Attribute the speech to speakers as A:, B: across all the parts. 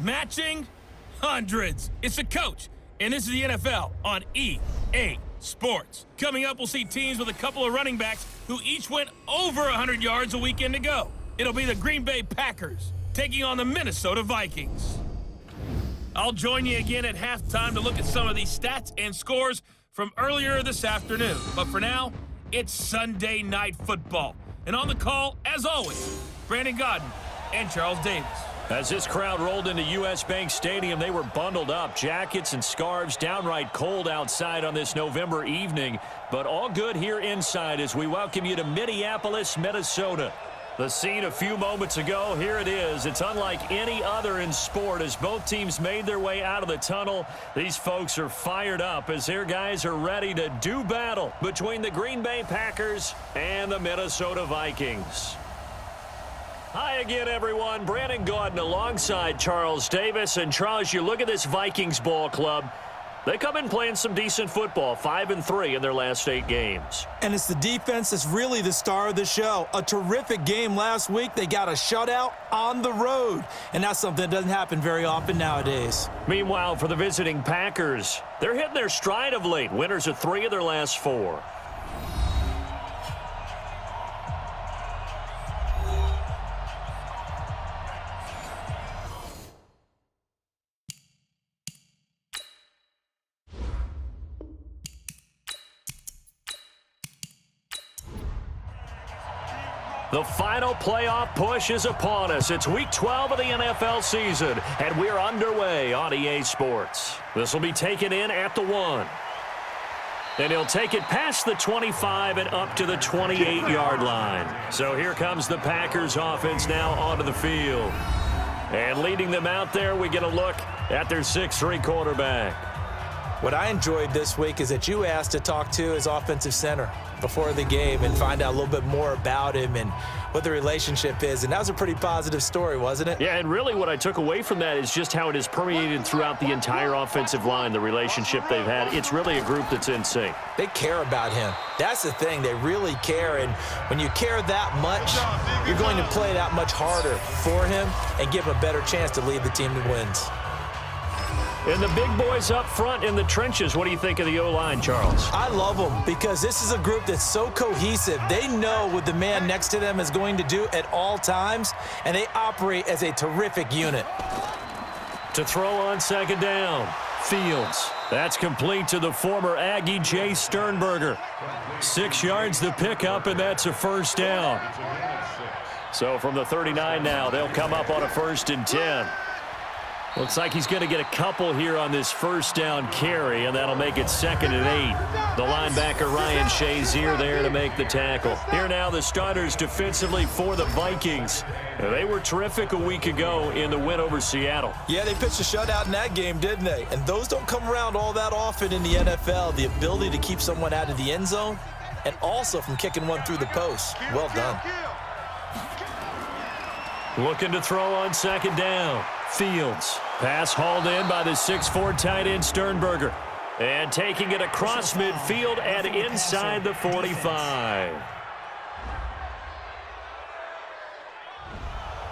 A: matching hundreds. It's the coach, and this is the NFL on EA Sports. Coming up, we'll see teams with a couple of running backs who each went over 100 yards a weekend ago. It'll be the Green Bay Packers taking on the Minnesota Vikings. I'll join you again at halftime to look at some of these stats and scores from earlier this afternoon. But for now, it's Sunday Night Football. And on the call, as always, Brandon Godden and Charles Davis.
B: As this crowd rolled into U.S. Bank Stadium, they were bundled up, jackets and scarves, downright cold outside on this November evening. But all good here inside as we welcome you to Minneapolis, Minnesota. The scene a few moments ago, here it is. It's unlike any other in sport as both teams made their way out of the tunnel. These folks are fired up as their guys are ready to do battle between the Green Bay Packers and the Minnesota Vikings. Hi again, everyone. Brandon Gaudin alongside Charles Davis. And Charles, you look at this Vikings ball club. They come in playing some decent football, 5-3 in their last 8 games.
C: And it's the defense that's really the star of the show. A terrific game last week. They got a shutout on the road. And that's something that doesn't happen very often nowadays.
B: Meanwhile, for the visiting Packers, they're hitting their stride of late. Winners of 3 of their last 4. The final playoff push is upon us. It's Week 12 of the NFL season, and we're underway on EA Sports. This will be taken in at the 1. And he'll take it past the 25 and up to the 28-yard line. So here comes the Packers offense now onto the field. And leading them out there, we get a look at their 6'3 quarterback.
C: What I enjoyed this week is that you asked to talk to his offensive center before the game and find out a little bit more about him and what the relationship is. And that was a pretty positive story, wasn't it?
B: Yeah, and really what I took away from that is just how it has permeated throughout the entire offensive line, the relationship they've had. It's really a group that's in sync.
C: They care about him. That's the thing. They really care. And when you care that much, you're going to play that much harder for him and give him a better chance to lead the team to wins.
B: And the big boys up front in the trenches, what do you think of the O-line, Charles?
C: I love them because this is a group that's so cohesive. They know what the man next to them is going to do at all times, and they operate as a terrific unit.
B: To throw on second down, Fields. That's complete to the former Aggie Jay Sternberger. 6 yards the pickup, and that's a first down. So from the 39 now, they'll come up on a 1st and 10. Looks like he's going to get a couple here on this first down carry, and that'll make it 2nd and 8. The linebacker Ryan Shazier there to make the tackle. Here now the starters defensively for the Vikings. They were terrific a week ago in the win over Seattle.
C: Yeah, they pitched a shutout in that game, didn't they? And those don't come around all that often in the NFL. The ability to keep someone out of the end zone and also from kicking one through the post. Well done.
B: Looking to throw on second down. Fields. Pass hauled in by the 6'4 tight end Sternberger. And taking it across midfield and inside the 45.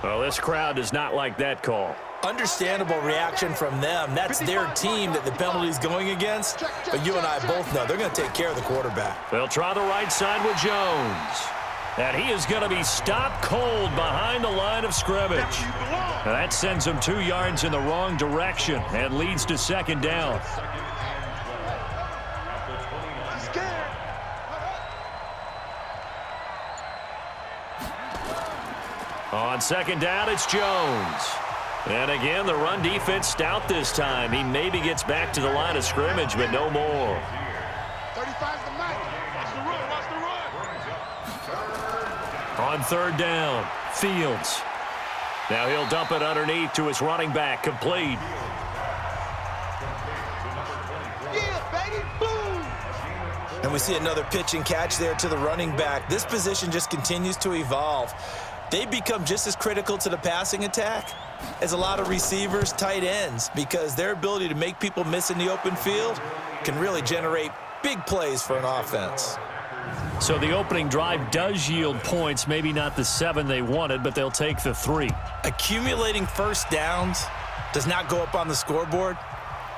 B: Well, this crowd does not like that call.
C: Understandable reaction from them. That's their team that the penalty's going against. But you and I both know they're going to take care of the quarterback.
B: They'll try the right side with Jones. And he is going to be stopped cold behind the line of scrimmage. Now that sends him 2 yards in the wrong direction and leads to 2nd down. On 2nd down, it's Jones. And again, the run defense stout this time. He maybe gets back to the line of scrimmage, but no more.
D: 35's the mic. Watch the run, watch the run.
B: On 3rd down, Fields. Now he'll dump it underneath to his running back, complete.
D: Yeah, baby, boom!
C: And we see another pitch and catch there to the running back. This position just continues to evolve. They become just as critical to the passing attack as a lot of receivers, tight ends, because their ability to make people miss in the open field can really generate big plays for an offense.
B: So the opening drive does yield points, maybe not the 7 they wanted, but they'll take the 3.
C: Accumulating first downs does not go up on the scoreboard,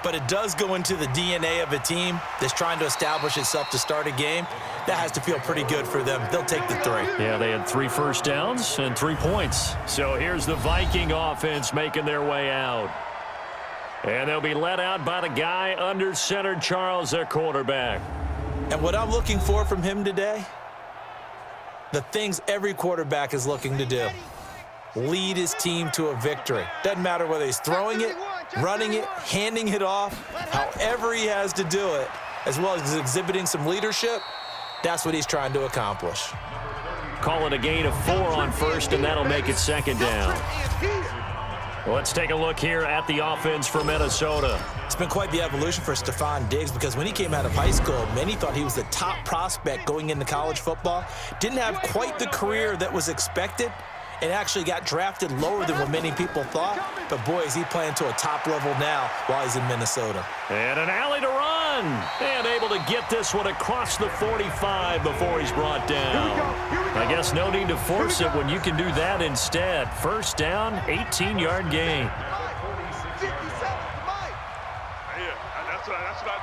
C: but it does go into the DNA of a team that's trying to establish itself to start a game. That has to feel pretty good for them. They'll take the 3.
B: Yeah, they had 3 first downs and 3 points. So here's the Viking offense making their way out. And they'll be led out by the guy under center, Charles, their quarterback.
C: And what I'm looking for from him today, the things every quarterback is looking to do. Lead his team to a victory. Doesn't matter whether he's throwing it, running it, handing it off, however he has to do it, as well as exhibiting some leadership, that's what he's trying to accomplish.
B: Call it a gain of 4 on first, and that'll make it 2nd down. Let's take a look here at the offense for Minnesota.
C: It's been quite the evolution for Stephon Diggs because when he came out of high school, many thought he was the top prospect going into college football. Didn't have quite the career that was expected and actually got drafted lower than what many people thought. But, boy, is he playing to a top level now while he's in Minnesota.
B: And an alley to run. And able to get this one across the 45 before he's brought down. I guess no need to force it when you can do that instead. 1st down, 18-yard gain.
D: That's what I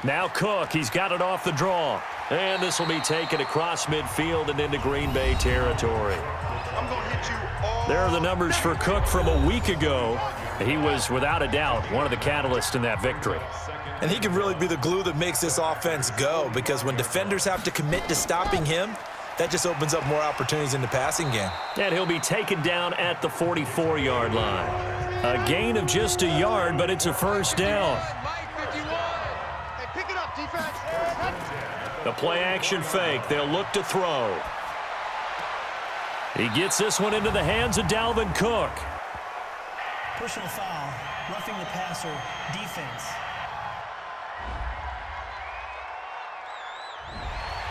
D: do.
B: Now Cook, he's got it off the draw. And this will be taken across midfield and into Green Bay territory.
D: I'm gonna hit you all.
B: There are the numbers for Cook from a week ago. He was, without a doubt, one of the catalysts in that victory.
C: And he can really be the glue that makes this offense go because when defenders have to commit to stopping him, that just opens up more opportunities in the passing game.
B: And he'll be taken down at the 44-yard line. A gain of just a yard, but it's a 1st down.
D: Hey, pick it up, defense.
B: The play-action fake. They'll look to throw. He gets this one into the hands of Dalvin Cook.
E: Personal foul, roughing the passer, defense.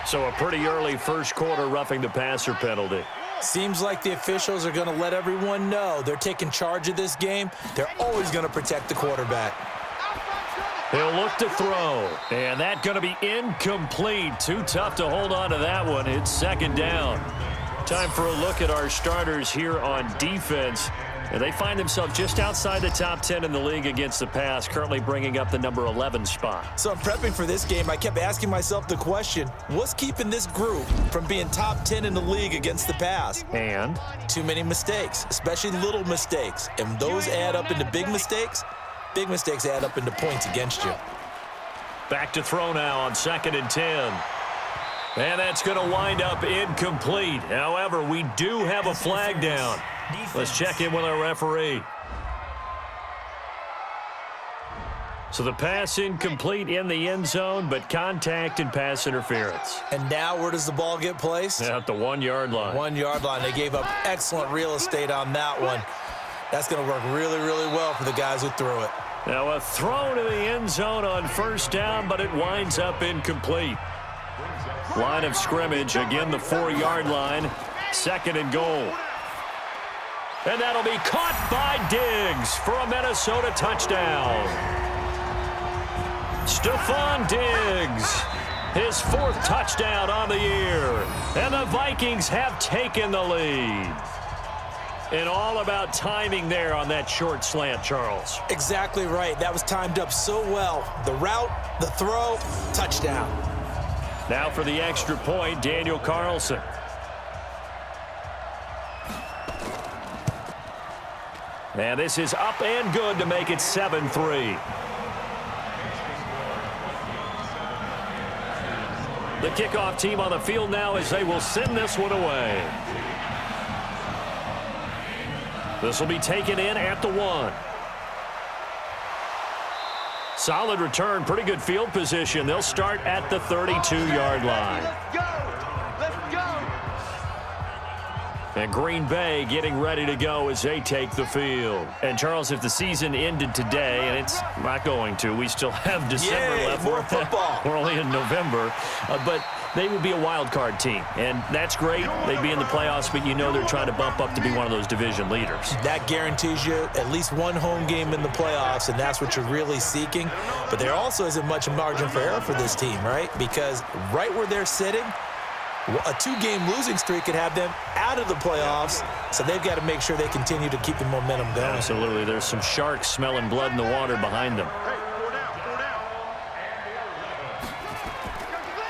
B: So a pretty early first quarter roughing the passer penalty.
C: Seems like the officials are going to let everyone know they're taking charge of this game. They're always going to protect the quarterback.
B: He'll look to throw, and that's going to be incomplete. Too tough to hold on to that one. It's 2nd down. Time for a look at our starters here on defense. And they find themselves just outside the top 10 in the league against the pass, currently bringing up the number 11 spot.
C: So I'm prepping for this game. I kept asking myself the question, what's keeping this group from being top 10 in the league against the pass?
B: And
C: too many mistakes, especially little mistakes. And those add up into big mistakes. Big mistakes add up into points against you.
B: back to throw now on 2nd and 10. And that's going to wind up incomplete. However, we do have a flag down. Let's check in with our referee. So the pass incomplete in the end zone, but contact and pass interference.
C: And now where does the ball get placed?
B: At the 1 yard line.
C: 1 yard line. They gave up excellent real estate on that one. That's going to work really, really well for the guys who threw it.
B: Now a throw to the end zone on 1st down, but it winds up incomplete. Line of scrimmage, again the 4 yard line. 2nd and goal. And that'll be caught by Diggs for a Minnesota touchdown. Stephon Diggs, his 4th touchdown on the year. And the Vikings have taken the lead. And all about timing there on that short slant, Charles.
C: Exactly right. That was timed up so well. The route, the throw, touchdown.
B: Now for the extra point, Daniel Carlson. And this is up and good to make it 7-3. The kickoff team on the field now as they will send this one away. This will be taken in at the 1. Solid return, pretty good field position. They'll start at the 32-yard line.
D: Let's go! Let's go!
B: And Green Bay getting ready to go as they take the field. And, Charles, if the season ended today, and it's not going to, we still have December left.
C: More football.
B: We're only in November. But they would be a wild card team. And that's great. They'd be in the playoffs, but you know they're trying to bump up to be one of those division leaders.
C: That guarantees you at least one home game in the playoffs, and that's what you're really seeking. But there also isn't much margin for error for this team, right? Because right where they're sitting, A 2-game losing streak could have them out of the playoffs, so they've got to make sure they continue to keep the momentum going.
B: Absolutely. There's some sharks smelling blood in the water behind them.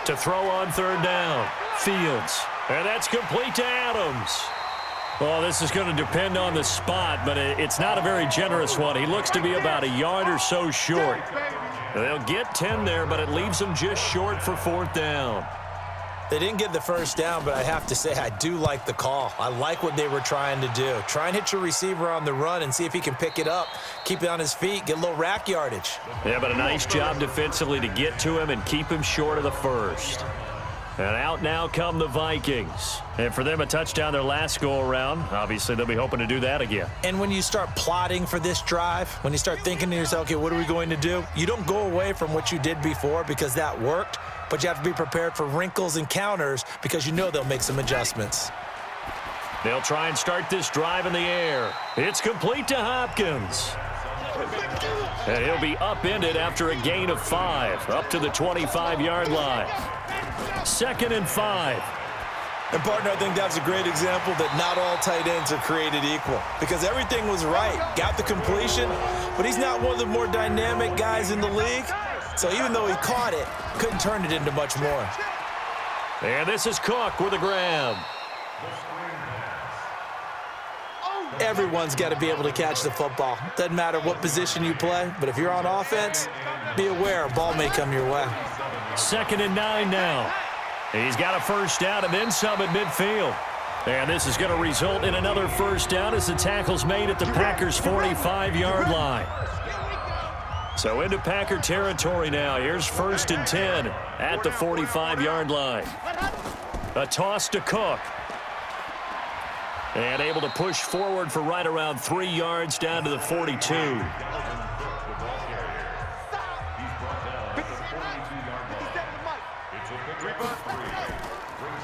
B: To throw on third down. Fields. And that's complete to Adams. Well, this is going to depend on the spot, but it's not a very generous one. He looks to be about a yard or so short. They'll get 10 there, but it leaves them just short for fourth down.
C: They didn't get the first down, but I have to say I do like the call. I like what they were trying to do. Try and hit your receiver on the run and see if he can pick it up, keep it on his feet, get a little rack yardage.
B: Yeah, but a nice job defensively to get to him and keep him short of the first. And out now come the Vikings. And for them, a touchdown their last go-around. Obviously, they'll be hoping to do that again.
C: And when you start plotting for this drive, when you start thinking to yourself, okay, what are we going to do? You don't go away from what you did before because that worked, but you have to be prepared for wrinkles and counters because you know they'll make some adjustments.
B: They'll try and start this drive in the air. It's complete to Hopkins. And he'll be upended after a gain of 5, up to the 25-yard line. 2nd and 5.
C: And, partner, I think that's a great example that not all tight ends are created equal because everything was right. Got the completion, but he's not one of the more dynamic guys in the league. So even though he caught it, couldn't turn it into much more.
B: And this is Cook with a grab.
C: Everyone's got to be able to catch the football. Doesn't matter what position you play, but if you're on offense, be aware a ball may come your way.
B: 2nd and 9 now. He's got a first down and then some at midfield. And this is going to result in another first down as the tackle's made at the Packers' 45-yard line. So into Packer territory now. Here's 1st and 10 at the 45-yard line. A toss to Cook. And able to push forward for right around 3 yards down to the 42.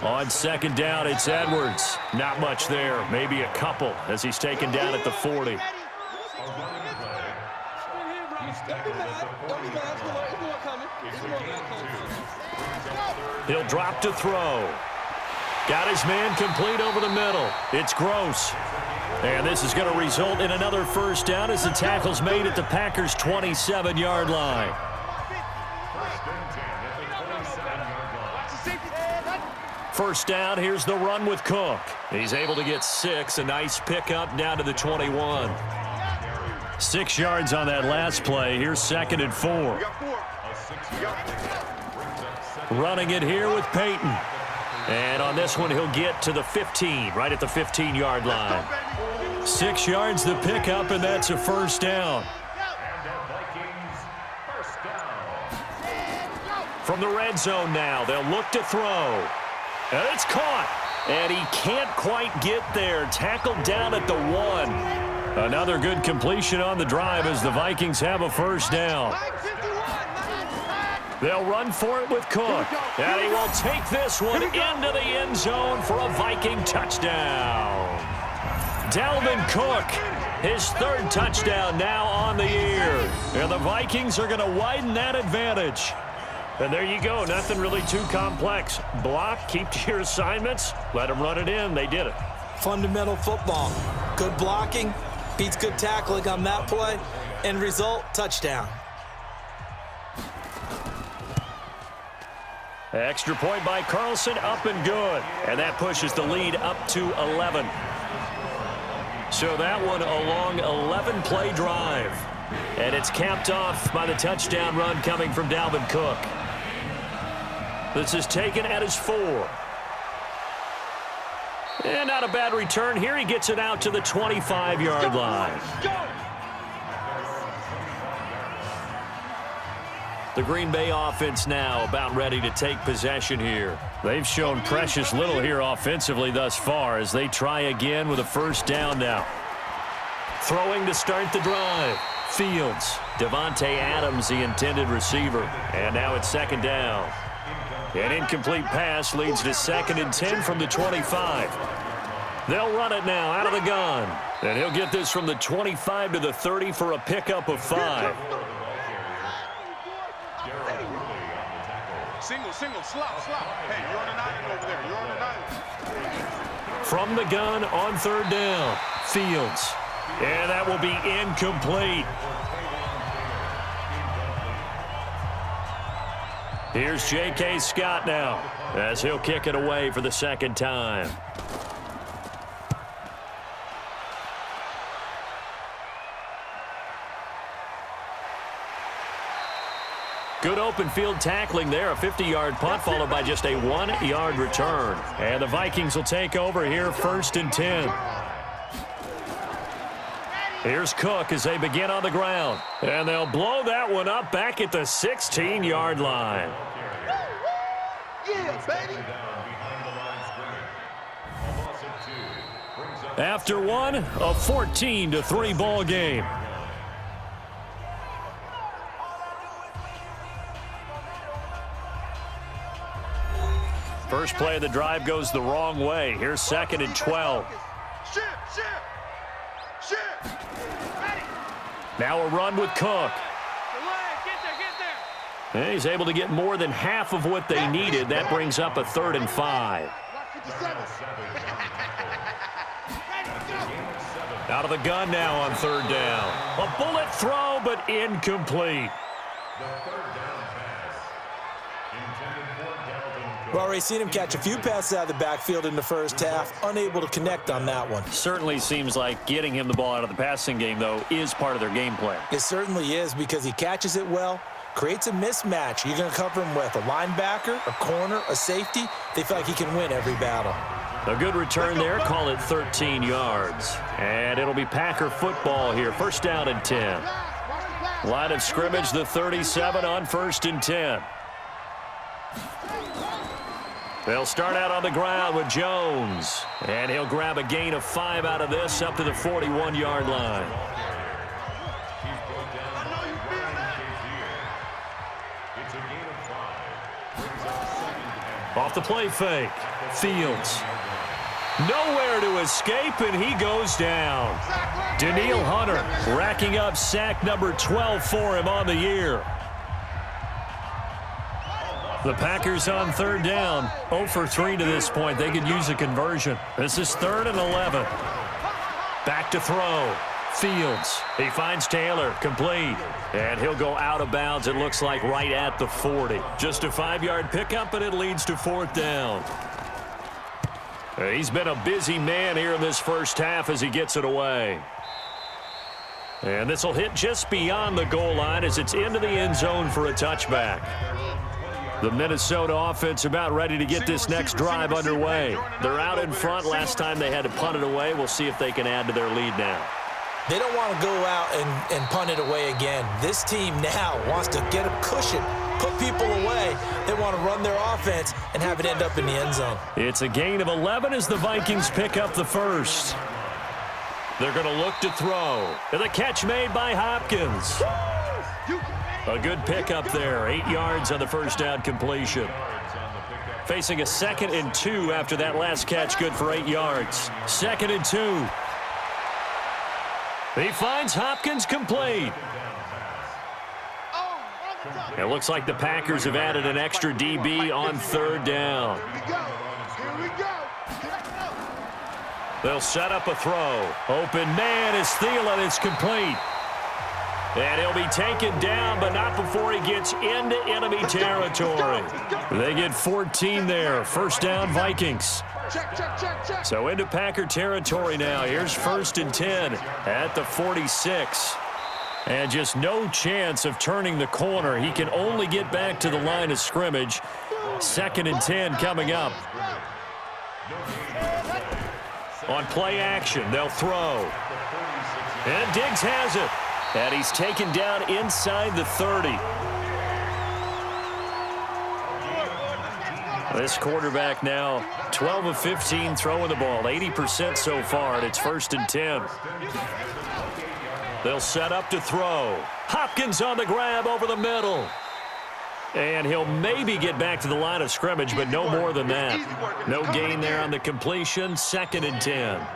B: On 2nd down, it's Edwards. Not much there. Maybe a couple as he's taken down at the 40. He'll drop to throw. Got his man complete over the middle. It's Gross. And this is going to result in another first down as the tackle's made at the Packers' 27-yard line. First down, here's the run with Cook. He's able to get 6, a nice pickup down to the 21. 6 yards on that last play. Here's 2nd and 4. Running it here with Peyton. And on this one, he'll get to the 15, right at the 15-yard line. 6 yards the pickup, and that's a first down. From the red zone now, they'll look to throw. And it's caught. And he can't quite get there. Tackled down at the 1. Another good completion on the drive as the Vikings have a first down. They'll run for it with Cook. And he will take this one into the end zone for a Viking touchdown. Dalvin Cook, his 3rd touchdown now on the year. And the Vikings are going to widen that advantage. And there you go. Nothing really too complex. Block, keep to your assignments, let them run it in. They did it.
C: Fundamental football. Good blocking, beats good tackling on that play. End result, touchdown.
B: Extra point by Carlson, up and good. And that pushes the lead up to 11. So that one a long 11-play drive. And it's capped off by the touchdown run coming from Dalvin Cook. This is taken at his 4. And not a bad return here. He gets it out to the 25-yard line. The Green Bay offense now about ready to take possession here. They've shown precious little here offensively thus far as they try again with a first down now. Throwing to start the drive. Fields. Devontae Adams, the intended receiver. And now it's 2nd down. An incomplete pass leads to 2nd and 10 from the 25. They'll run it now out of the gun. And he'll get this from the 25 to the 30 for a pickup of 5.
D: Single, slop. Hey, you're on an island over there. You're on an island.
B: From the gun on third down, Fields. And that will be incomplete. Here's J.K. Scott now as he'll kick it away for the second time. Good open field tackling there. A 50-yard punt followed by just a 1-yard return. And the Vikings will take over here 1st and 10. Here's Cook as they begin on the ground. And they'll blow that one up back at the 16-yard line.
D: Yeah, baby.
B: After one, a 14-3 ball game. First play of the drive goes the wrong way. Here's 2nd and 12.
D: Shit.
B: Now a run with Cook. And he's able to get more than half of what they needed. That brings up a 3rd and 5. Out of the gun now on 3rd down. A bullet throw, but incomplete.
C: We've already seen him catch a few passes out of the backfield in the first half, unable to connect on that one.
B: Certainly seems like getting him the ball out of the passing game, though, is part of their game plan.
C: It certainly is because he catches it well, creates a mismatch. You're going to cover him with a linebacker, a corner, a safety. They feel like he can win every battle.
B: A good return there, call it 13 yards. And it'll be Packer football here, 1st down and 10. Line of scrimmage, the 37 on 1st and 10. They'll start out on the ground with Jones. And he'll grab a gain of 5 out of this up to the 41-yard line. Off the play fake. Fields. Nowhere to escape, and he goes down. Danielle Hunter racking up sack number 12 for him on the year. The Packers on 3rd down, 0 for 3 to this point. They could use a conversion. This is 3rd and 11. Back to throw. Fields. He finds Taylor, complete. And he'll go out of bounds, it looks like, right at the 40. Just a 5-yard pickup, and it leads to 4th down. He's been a busy man here in this first half as he gets it away. And this will hit just beyond the goal line as it's into the end zone for a touchback. The Minnesota offense about ready to get this next drive underway. They're out in front. Last time they had to punt it away. We'll see if they can add to their lead now.
C: They don't want to go out and punt it away again. This team now wants to get a cushion, put people away. They want to run their offense and have it end up in the end zone.
B: It's a gain of 11 as the Vikings pick up the first. They're going to look to throw. And the catch made by Hopkins. A good pickup there. 8 yards on the first down completion. Facing a 2nd and 2 after that last catch, good for 8 yards. 2nd and 2. He finds Hopkins complete. It looks like the Packers have added an extra DB on 3rd down. They'll set up a throw. Open man is Thielen. It's complete. And he'll be taken down, but not before he gets into enemy territory. They get 14 there. 1st down, Vikings. So into Packer territory now. Here's 1st and 10 at the 46. And just no chance of turning the corner. He can only get back to the line of scrimmage. 2nd and 10 coming up. On play action, they'll throw. And Diggs has it. And he's taken down inside the 30. This quarterback now 12 of 15 throwing the ball, 80% so far, and it's 1st and 10. They'll set up to throw. Hopkins on the grab over the middle. And he'll maybe get back to the line of scrimmage, but no more than that. No gain there on the completion, 2nd and 10.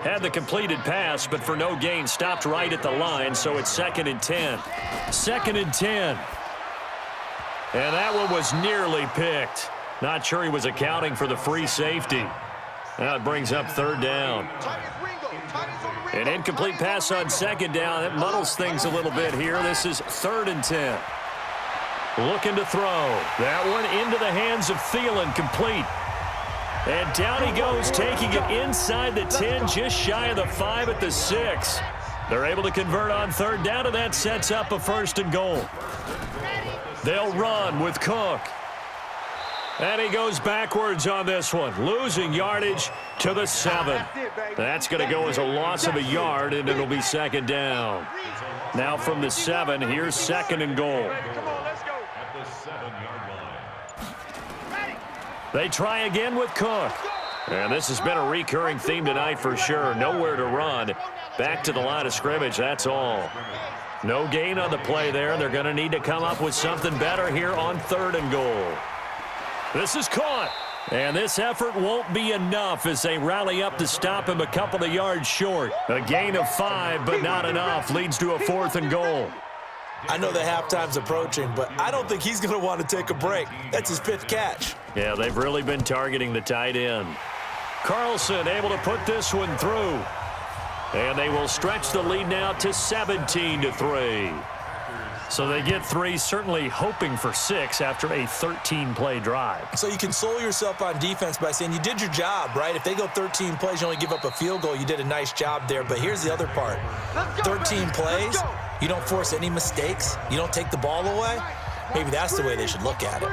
B: Had the completed pass, but for no gain, stopped right at the line, so it's 2nd and 10. 2nd and 10. And that one was nearly picked. Not sure he was accounting for the free safety. Now it brings up third down. An incomplete pass on second down. It muddles things a little bit here. This is 3rd and 10. Looking to throw. That one into the hands of Thielen, complete. And down he goes, taking it inside the 10, just shy of the 5 at the 6. They're able to convert on third down, and that sets up a 1st and goal. They'll run with Cook. And he goes backwards on this one, losing yardage to the 7. That's going to go as a loss of a yard, and it'll be 2nd down. Now from the 7, here's 2nd and goal. They try again with Cook. And this has been a recurring theme tonight for sure. Nowhere to run. Back to the line of scrimmage, that's all. No gain on the play there. They're going to need to come up with something better here on 3rd and goal. This is caught. And this effort won't be enough as they rally up to stop him a couple of yards short. A gain of 5, but not enough. Leads to a 4th and goal.
C: I know the halftime's approaching, but I don't think he's going to want to take a break. That's his 5th catch.
B: Yeah, they've really been targeting the tight end. Carlson able to put this one through. And they will stretch the lead now to 17-3. So they get 3, certainly hoping for 6 after a 13-play drive.
C: So you console yourself on defense by saying you did your job, right? If they go 13 plays, you only give up a field goal, you did a nice job there. But here's the other part. 13 plays, you don't force any mistakes, you don't take the ball away. Maybe that's the way they should look at it.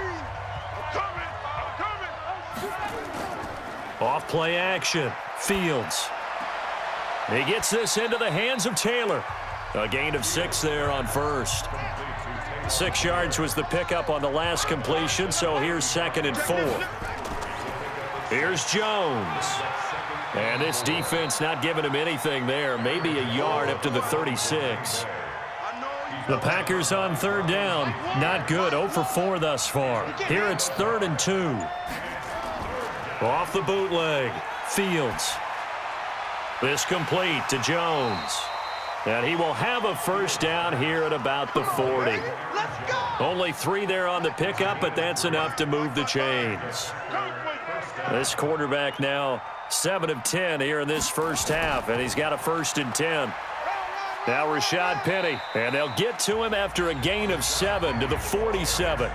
B: Off play action. Fields. He gets this into the hands of Taylor. A gain of 6 there on 1st. 6 yards was the pickup on the last completion, so here's 2nd and 4. Here's Jones. And this defense not giving him anything there. Maybe a yard up to the 36. The Packers on 3rd down. Not good. 0 for 4 thus far. Here it's 3rd and 2. Off the bootleg. Fields. This complete to Jones. And he will have a 1st down here at about the 40. Only 3 there on the pickup, but that's enough to move the chains. This quarterback now 7 of 10 here in this first half, and he's got a 1st and 10. Now Rashad Penny, and they'll get to him after a gain of 7 to the 47.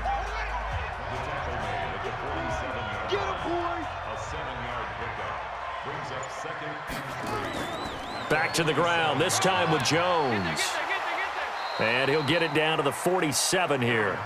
B: Back to the ground, this time with Jones. And he'll get it down to the 47 here.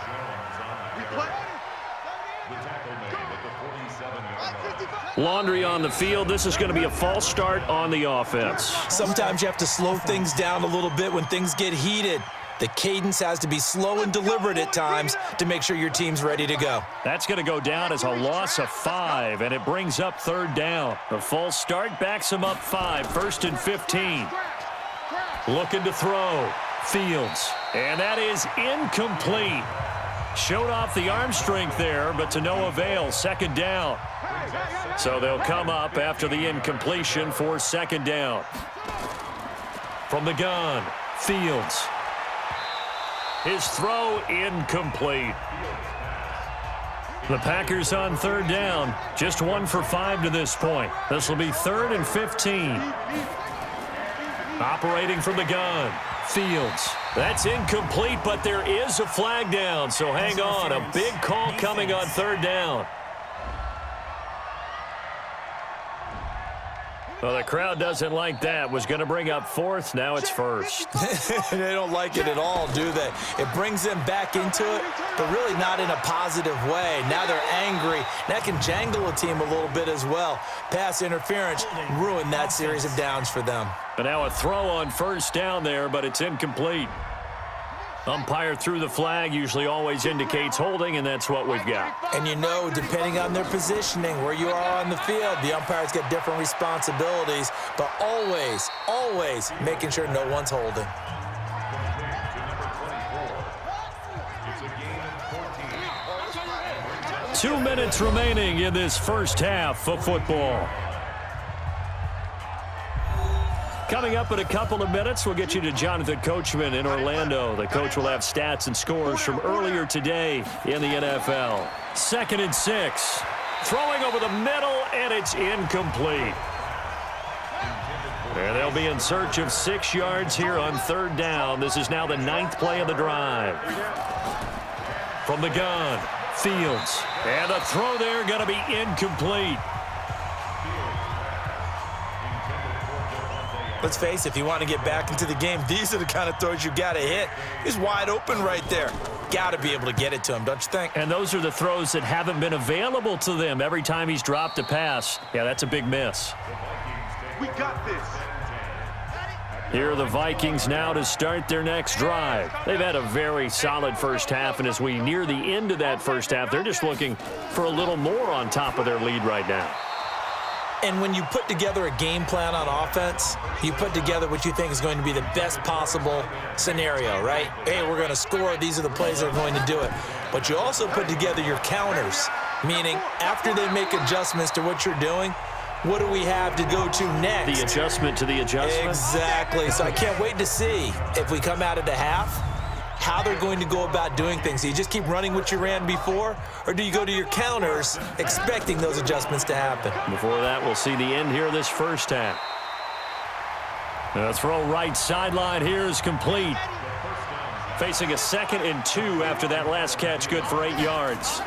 B: Laundry on the field. This is going to be a false start on the offense.
C: Sometimes you have to slow things down a little bit when things get heated. The cadence has to be slow and deliberate at times to make sure your team's ready to go.
B: That's going to go down as a loss of 5, and it brings up 3rd down. The false start backs him up 5, 1st and 15. Looking to throw. Fields. And that is incomplete. Showed off the arm strength there, but to no avail. 2nd down. So they'll come up after the incompletion for 2nd down. From the gun, Fields. His throw incomplete. The Packers on 3rd down. Just 1 for 5 to this point. This will be 3rd and 15. Operating from the gun. Fields. That's incomplete, but there is a flag down, so hang on. A big call coming on 3rd down. Well, the crowd doesn't like that. Was going to bring up 4th. Now it's 1st.
C: They don't like it at all, do they? It brings them back into it, but really not in a positive way. Now they're angry. That can jangle a team a little bit as well. Pass interference ruined that series of downs for them.
B: And now a throw on 1st down there, but it's incomplete. Umpire threw the flag, usually always indicates holding, and that's what we've got.
C: And you know, depending on their positioning, where you are on the field, the umpires get different responsibilities, but always, always making sure no one's holding.
B: Two minutes remaining in this first half of football. Coming up in a couple of minutes, we'll get you to Jonathan Coachman in Orlando. The coach will have stats and scores from earlier today in the NFL. 2nd and 6. Throwing over the middle, and it's incomplete. And they'll be in search of 6 yards here on 3rd down. This is now the 9th play of the drive. From the gun, Fields. And the throw there going to be incomplete.
C: Let's face it, if you want to get back into the game, these are the kind of throws you got to hit. He's wide open right there. Got to be able to get it to him, don't you think?
B: And those are the throws that haven't been available to them every time he's dropped a pass. Yeah, that's a big miss.
D: We got this.
B: Here are the Vikings now to start their next drive. They've had a very solid first half, and as we near the end of that first half, they're just looking for a little more on top of their lead right now.
C: And when you put together a game plan on offense, you put together what you think is going to be the best possible scenario, right? Hey, we're going to score. These are the plays that are going to do it. But you also put together your counters, meaning after they make adjustments to what you're doing, what do we have to go to next?
B: The adjustment to the adjustment?
C: Exactly. So I can't wait to see if we come out of the half, how they're going to go about doing things. Do you just keep running what you ran before, or do you go to your counters expecting those adjustments to happen?
B: Before that, we'll see the end here of this first half. The throw right sideline here is complete. Facing a 2nd and 2 after that last catch, good for 8 yards.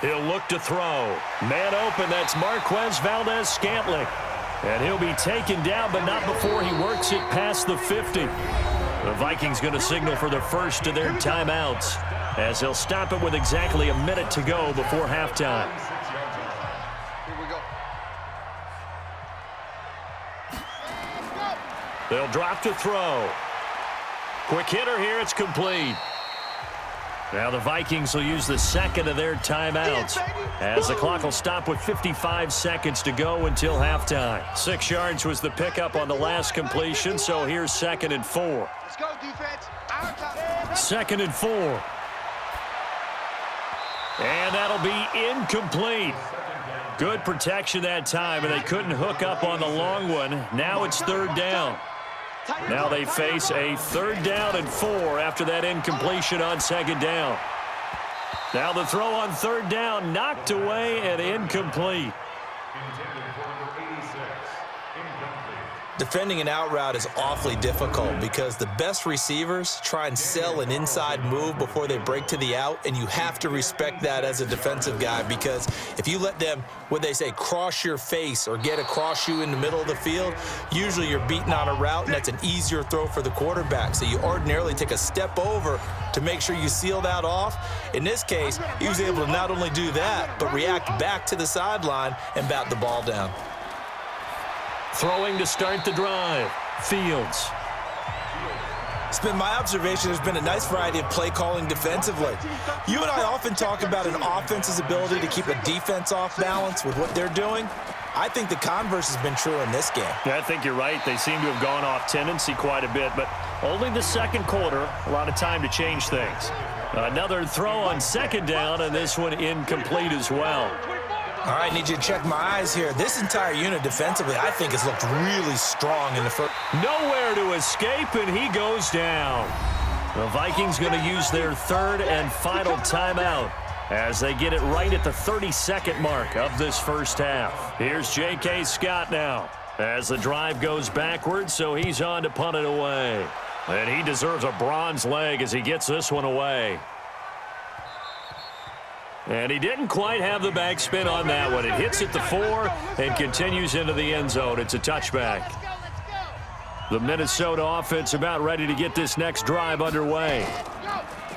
B: He'll look to throw. Man open, that's Marquez Valdez-Scantling. And he'll be taken down, but not before he works it past the 50. The Vikings going to signal for the first of their timeouts, as they'll stop it with exactly a minute to go before halftime.
D: Here we go.
B: They'll drop to throw. Quick hitter here, it's complete. Now the Vikings will use the 2nd of their timeouts, as the clock will stop with 55 seconds to go until halftime. 6 yards was the pickup on the last completion, so here's 2nd and 4.
D: Let's go, defense.
B: 2nd and 4. And that'll be incomplete. Good protection that time, and they couldn't hook up on the long one. Now it's 3rd down. Now they face a 3rd down and 4 after that incompletion on 2nd down. Now the throw on 3rd down, knocked away and incomplete.
C: Defending an out route is awfully difficult because the best receivers try and sell an inside move before they break to the out, and you have to respect that as a defensive guy, because if you let them, what they say, cross your face or get across you in the middle of the field, usually you're beaten on a route, and that's an easier throw for the quarterback. So you ordinarily take a step over to make sure you seal that off. In this case, he was able to not only do that, but react back to the sideline and bat the ball down.
B: Throwing to start the drive, Fields.
C: It's been my observation there's been a nice variety of play calling defensively. You and I often talk about an offense's ability to keep a defense off balance with what they're doing. I think the converse has been true in this game.
B: Yeah, I think you're right. They seem to have gone off tendency quite a bit, but only the 2nd quarter, a lot of time to change things. Another throw on 2nd down, and this one incomplete as well.
C: All right, I need you to check my eyes here. This entire unit defensively, I think, has looked really strong in the first.
B: Nowhere to escape, and he goes down. The Vikings going to use their 3rd and final timeout as they get it right at the 32nd mark of this first half. Here's J.K. Scott now as the drive goes backwards, so he's on to punt it away. And he deserves a bronze leg as he gets this one away. And he didn't quite have the backspin on that one. It hits at the 4 and continues into the end zone. It's a touchback. The Minnesota offense about ready to get this next drive underway.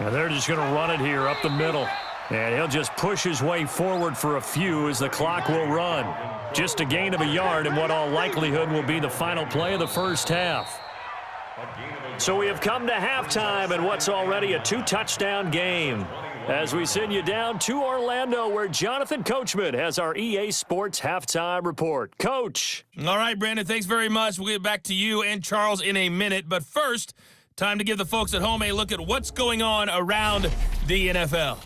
B: And they're just going to run it here up the middle. And he'll just push his way forward for a few as the clock will run. Just a gain of a yard in what all likelihood will be the final play of the first half. So we have come to halftime in what's already a 2-touchdown game, as we send you down to Orlando, where Jonathan Coachman has our EA Sports Halftime Report. Coach.
A: All right, Brandon, thanks very much. We'll get back to you and Charles in a minute. But first, time to give the folks at home a look at what's going on around the NFL.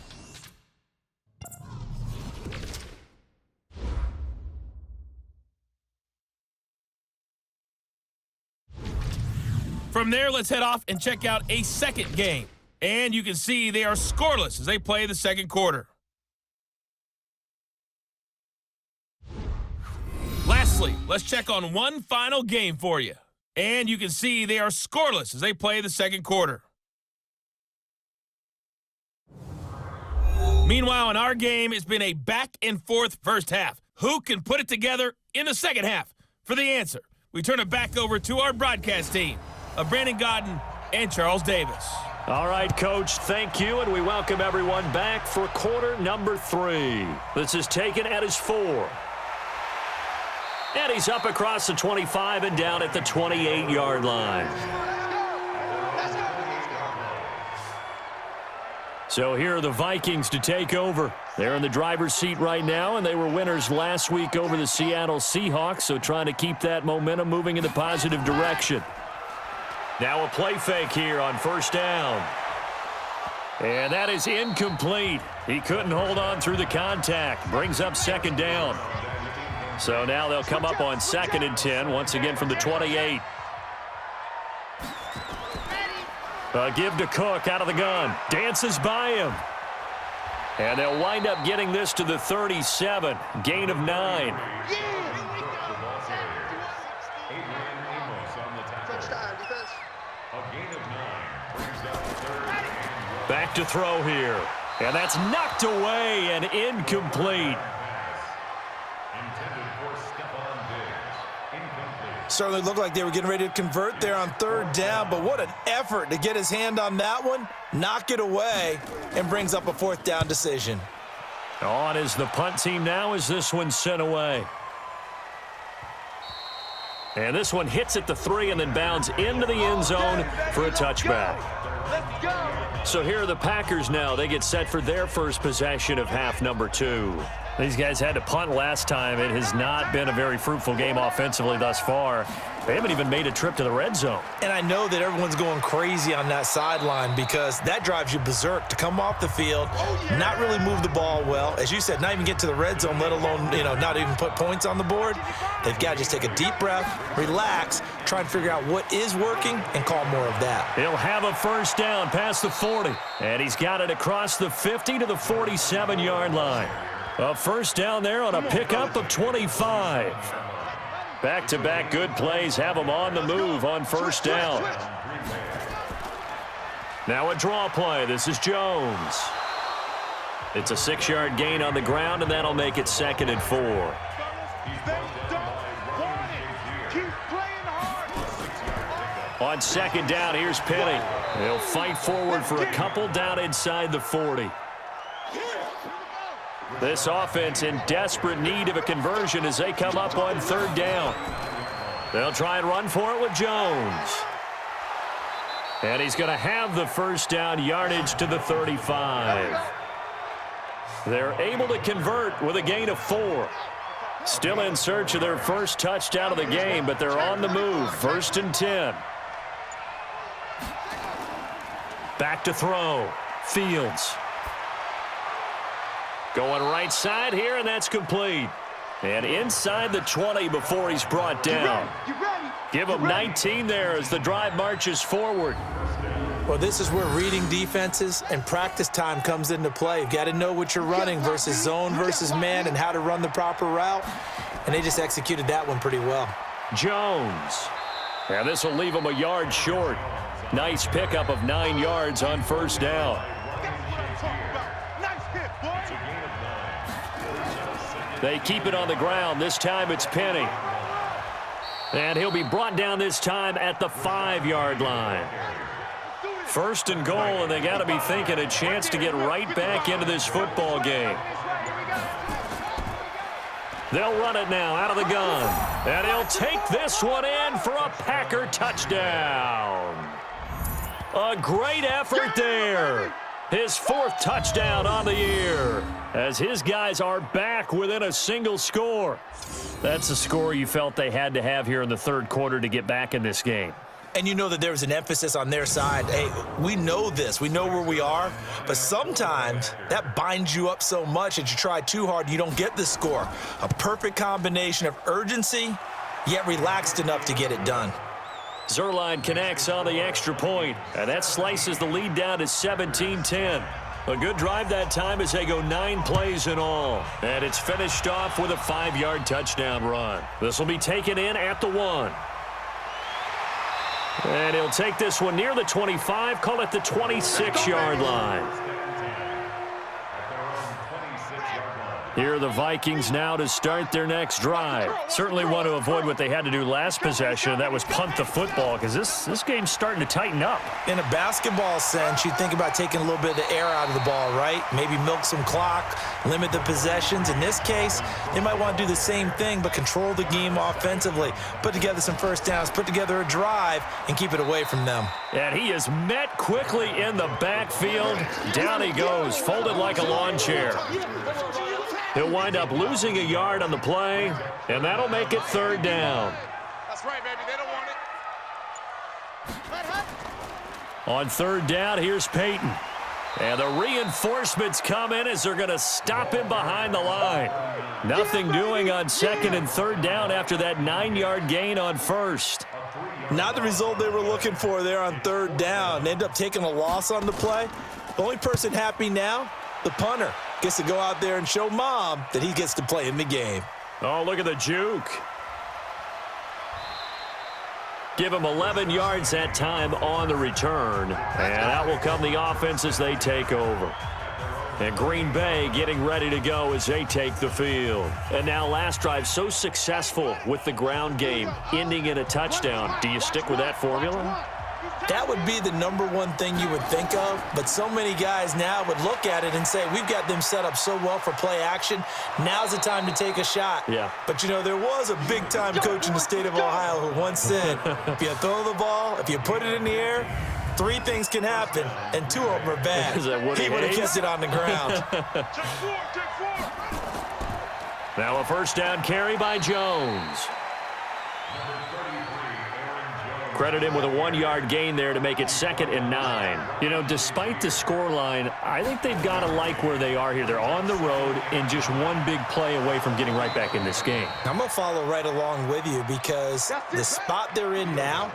A: From there, let's head off and check out a second game. And you can see they are scoreless as they play the second quarter. Lastly, let's check on one final game for you. And you can see they are scoreless as they play the second quarter. Meanwhile, in our game, it's been a back-and-forth first half. Who can put it together in the second half? For the answer, we turn it back over to our broadcast team of Brandon Godden and Charles Davis.
B: All right, Coach, thank you, and we welcome everyone back for quarter number 3. This is taken at his 4. And he's up across the 25 and down at the 28-yard line. So here are the Vikings to take over. They're in the driver's seat right now, and they were winners last week over the Seattle Seahawks, so trying to keep that momentum moving in the positive direction. Now a play fake here on first down. And that is incomplete. He couldn't hold on through the contact. Brings up second down. So now they'll come up on 2nd and 10, once again from the 28. Give to Cook out of the gun. Dances by him. And they'll wind up getting this to the 37. Gain of 9. Back to throw here. And that's knocked away and incomplete.
C: Certainly looked like they were getting ready to convert there on third down, but what an effort to get his hand on that one, knock it away, and brings up a fourth down decision.
B: On is the punt team now as this one's sent away. And this one hits at the 3 and then bounds into the end zone for a touchback.
D: Let's go.
B: So here are the Packers now. They get set for their first possession of half number 2. These guys had to punt last time. It has not been a very fruitful game offensively thus far. They haven't even made a trip to the red zone.
C: And I know that everyone's going crazy on that sideline because that drives you berserk to come off the field, not really move the ball well. As you said, not even get to the red zone, let alone, not even put points on the board. They've got to just take a deep breath, relax, try and figure out what is working and call more of that.
B: He'll have a first down past the 40. And he's got it across the 50 to the 47-yard line. A first down there on a pickup of 25. Back-to-back good plays have them on the move on first down. Now a draw play. This is Jones. It's a 6-yard gain on the ground, and that'll make it 2nd and 4. On 2nd down, here's Penny. He'll fight forward for a couple down inside the 40. This offense in desperate need of a conversion as they come up on 3rd down. They'll try and run for it with Jones. And he's going to have the first down, yardage to the 35. They're able to convert with a gain of 4. Still in search of their first touchdown of the game, but they're on the move. 1st and 10. Back to throw. Fields. Going right side here, and that's complete. And inside the 20 before he's brought down. Give him 19 there as the drive marches forward.
C: Well, this is where reading defenses and practice time comes into play. You've got to know what you're running versus zone versus man and how to run the proper route. And they just executed that one pretty well.
B: Jones. And this will leave him a yard short. Nice pickup of 9 yards on first down. They keep it on the ground. This time it's Penny. And he'll be brought down this time at the 5-yard line. 1st and goal, and they got to be thinking a chance to get right back into this football game. They'll run it now out of the gun. And he'll take this one in for a Packer touchdown. A great effort there. His 4th touchdown on the year as his guys are back within a single score. That's a score you felt they had to have here in the 3rd quarter to get back in this game.
C: And you know that there was an emphasis on their side. Hey, we know this. We know where we are. But sometimes that binds you up so much that you try too hard, you don't get the score. A perfect combination of urgency, yet relaxed enough to get it done.
B: Zerline connects on the extra point, and that slices the lead down to 17-10. A good drive that time as they go 9 plays in all. And it's finished off with a 5-yard touchdown run. This will be taken in at the 1. And he'll take this one near the 25, call it the 26-yard line. Here are the Vikings now to start their next drive. Certainly want to avoid what they had to do last possession, and that was punt the football, because this game's starting to tighten up.
C: In a basketball sense, you think about taking a little bit of the air out of the ball, right? Maybe milk some clock, limit the possessions. In this case, they might want to do the same thing, but control the game offensively. Put together some first downs, put together a drive, and keep it away from them.
B: And he is met quickly in the backfield. Down he goes, folded like a lawn chair. He'll wind up losing a yard on the play, and that'll make it 3rd down.
D: That's right, baby. They don't want it.
B: On 3rd down, here's Peyton. And the reinforcements come in as they're going to stop him behind the line. Nothing doing on 2nd and 3rd down after that 9-yard gain on 1st.
C: Not the result they were looking for there on 3rd down. They end up taking a loss on the play. The only person happy now, the punter, gets to go out there and show Mom that he gets to play in the game.
B: Oh, look at the juke. Give him 11 yards that time on the return. And that will come the offense as they take over. And Green Bay getting ready to go as they take the field. And now last drive so successful with the ground game, ending in a touchdown. Do you stick with that formula?
C: That would be the #1 thing you would think of, but so many guys now would look at it and say, we've got them set up so well for play action. Now's the time to take a shot.
B: Yeah.
C: But, you know, there was a big-time coach in the state of Ohio who once said, if you throw the ball, if you put it in the air, 3 things can happen, and 2 of them are bad. He would have kept it on the ground.
B: Now a first down carry by Jones. Credit him with a 1-yard gain there to make it 2nd and 9. You know, despite the scoreline, I think they've got to like where they are here. They're on the road and just one big play away from getting right back in this game.
C: I'm going to follow right along with you because the spot they're in now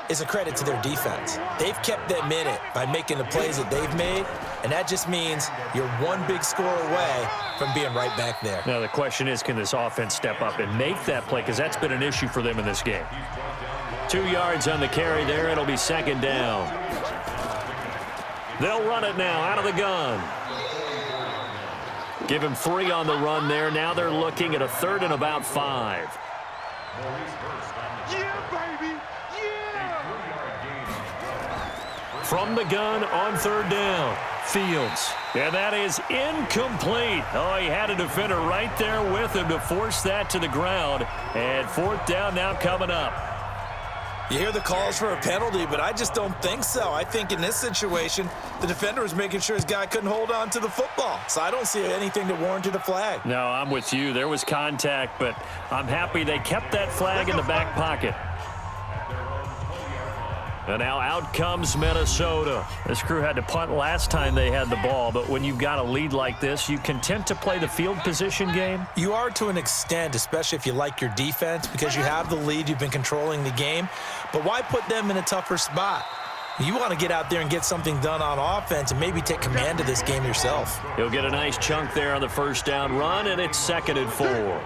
C: is a credit to their defense. They've kept them in it by making the plays that they've made, and that just means you're one big score away from being right back there.
B: Now the question is, can this offense step up and make that play? Because that's been an issue for them in this game. 2 yards on the carry there. It'll be 2nd down. They'll run it now out of the gun. Give him 3 on the run there. Now they're looking at a 3rd and about 5.
D: Yeah, baby. Yeah.
B: From the gun on 3rd down. Fields. And that is incomplete. Oh, he had a defender right there with him to force that to the ground. And 4th down now coming up.
C: You hear the calls for a penalty, but I just don't think so. I think in this situation, the defender was making sure his guy couldn't hold on to the football. So I don't see anything that warranted a flag.
B: No, I'm with you. There was contact, but I'm happy they kept that flag in the back pocket. And now out comes Minnesota. This crew had to punt last time they had the ball, but when you've got a lead like this, you content to play the field position game? You
C: are to an extent, especially if you like your defense, because you have the lead, you've been controlling the game. But why put them in a tougher spot? You want to get out there and get something done on offense and maybe take command of this game yourself.
B: He'll get a nice chunk there on the first down run, and it's 2nd and 4.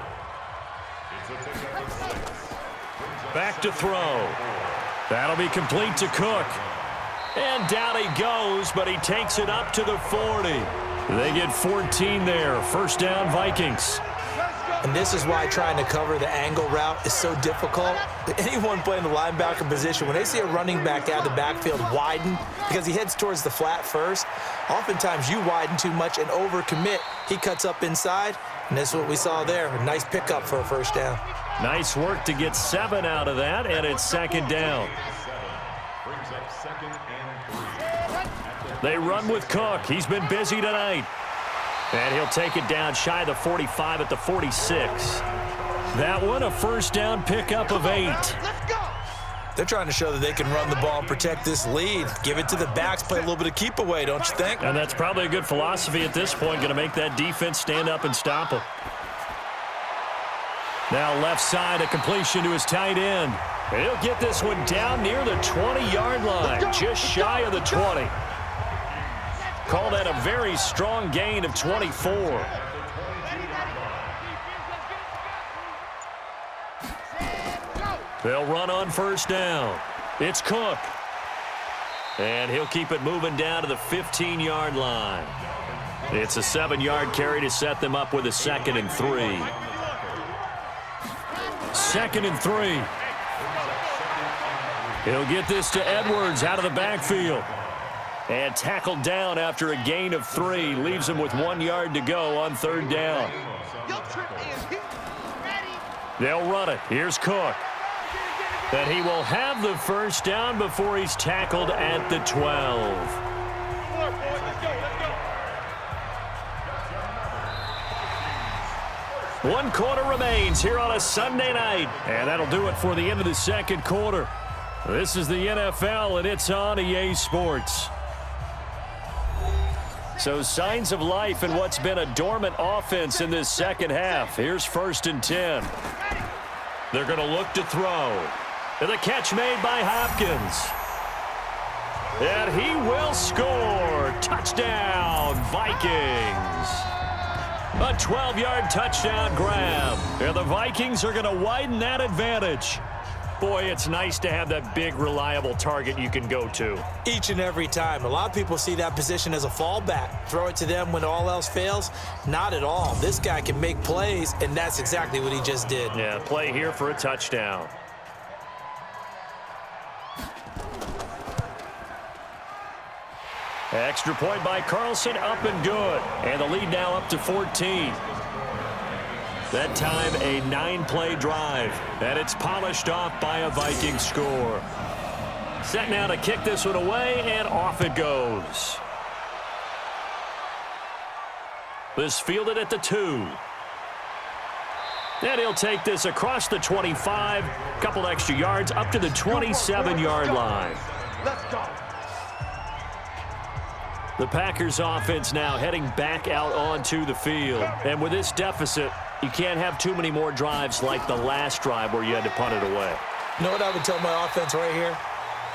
B: Back to throw. That'll be complete to Cook. And down he goes, but he takes it up to the 40. They get 14 there. First down, Vikings.
C: And this is why trying to cover the angle route is so difficult. Anyone playing the linebacker position, when they see a running back out of the backfield widen because he heads towards the flat first, oftentimes you widen too much and overcommit. He cuts up inside, and that's what we saw there. A nice pickup for a first down.
B: Nice work to get 7 out of that, and it's 2nd down. They run with Cook. He's been busy tonight. And he'll take it down shy of the 45 at the 46. That one a first down pickup of 8.
C: They're trying to show that they can run the ball and protect this lead. Give it to the backs, play a little bit of keep away, don't you think?
B: And that's probably a good philosophy at this point, going to make that defense stand up and stop them. Now left side, a completion to his tight end. And he'll get this one down near the 20-yard line, just shy of the 20. Call that a very strong gain of 24. They'll run on first down. It's Cook. And he'll keep it moving down to the 15-yard line. It's a 7-yard carry to set them up with a 2nd and 3. 2nd and 3. He'll get this to Edwards out of the backfield. And tackled down after a gain of 3. Leaves him with 1 yard to go on 3rd down. They'll run it. Here's Cook. And he will have the first down before he's tackled at the 12. One quarter remains here on a Sunday night. And that'll do it for the end of the second quarter. This is the NFL, and it's on EA Sports. So signs of life in what's been a dormant offense in this second half. Here's 1st and 10. They're going to look to throw. And the catch made by Hopkins. And he will score. Touchdown, Vikings. A 12-yard touchdown grab. And the Vikings are going to widen that advantage. Boy, it's nice to have that big, reliable target you can go to.
C: Each and every time. A lot of people see that position as a fallback. Throw it to them when all else fails. Not at all. This guy can make plays, and that's exactly what he just did.
B: Yeah, play here for a touchdown. Extra point by Carlson, up and good. And the lead now up to 14. That time a 9-play drive. And it's polished off by a Viking score. Set now to kick this one away, and off it goes. This fielded at the 2. And he'll take this across the 25. Couple extra yards up to the 27-yard line.
D: Let's go.
B: The Packers offense now heading back out onto the field. And with this deficit, you can't have too many more drives like the last drive where you had to punt it away.
C: You know what I would tell my offense right here?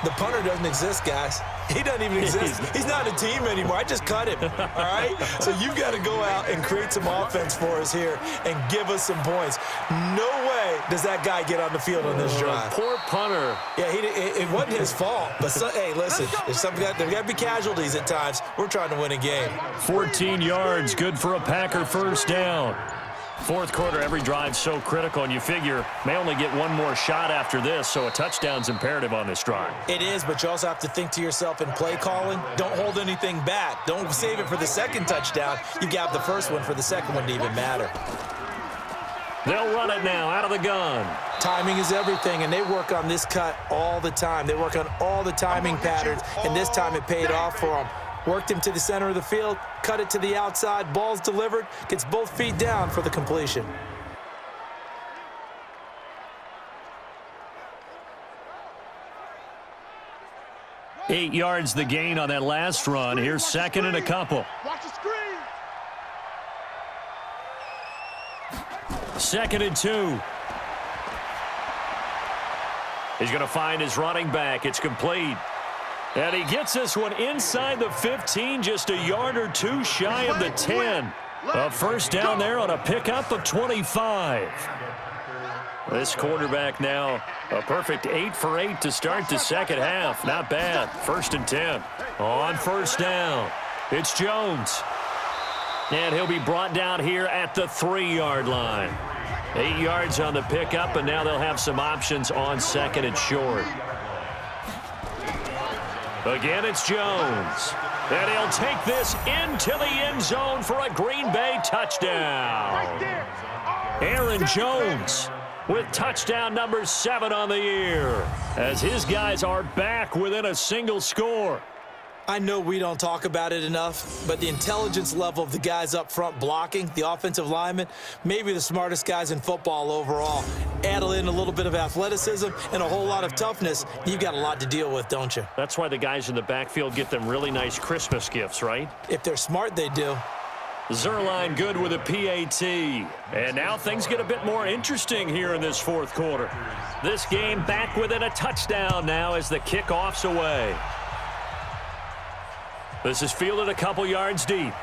C: The punter doesn't exist, guys. He doesn't even exist. He's not a team anymore. I just cut him, all right? So you've got to go out and create some offense for us here and give us some points. No way does that guy get on the field on this drive.
B: Poor punter.
C: Yeah, it wasn't his fault. But, hey, listen, there's got to be casualties at times. We're trying to win a game.
B: 14 yards, good for a Packer first down. Fourth quarter, every drive so critical, and you figure may only get one more shot after this, so a touchdown's imperative on this drive.
C: It is, but you also have to think to yourself in play calling. Don't hold anything back. Don't save it for the second touchdown. You got the first one for the second one to even matter.
B: They'll run it now out of the gun.
C: Timing is everything, and they work on this cut all the time. They work on all the timing patterns, and this time it paid off for them. Worked him to the center of the field, cut it to the outside, ball's delivered, gets both feet down for the completion.
B: Eight yards the gain on that last run. Here's second and a couple.
D: Watch the screen.
B: 2nd and 2. He's going to find his running back. It's complete. And he gets this one inside the 15, just a yard or two shy of the 10. A first down there on a pickup of 25. This quarterback now a perfect 8 for 8 to start the second half. Not bad. 1st and 10. On first down, it's Jones. And he'll be brought down here at the 3-yard line. 8 yards on the pickup, and now they'll have some options on second and short. Again, it's Jones. And he'll take this into the end zone for a Green Bay touchdown. Aaron Jones with touchdown number 7 on the year, as his guys are back within a single score.
C: I know we don't talk about it enough, but the intelligence level of the guys up front blocking, the offensive linemen, maybe the smartest guys in football overall. Add in a little bit of athleticism and a whole lot of toughness, you've got a lot to deal with, don't you?
B: That's why the guys in the backfield get them really nice Christmas gifts, right?
C: If they're smart, they do.
B: Zerline good with a PAT. And now things get a bit more interesting here in this fourth quarter. This game back within a touchdown now as the kickoff's away. This is fielded a couple yards deep.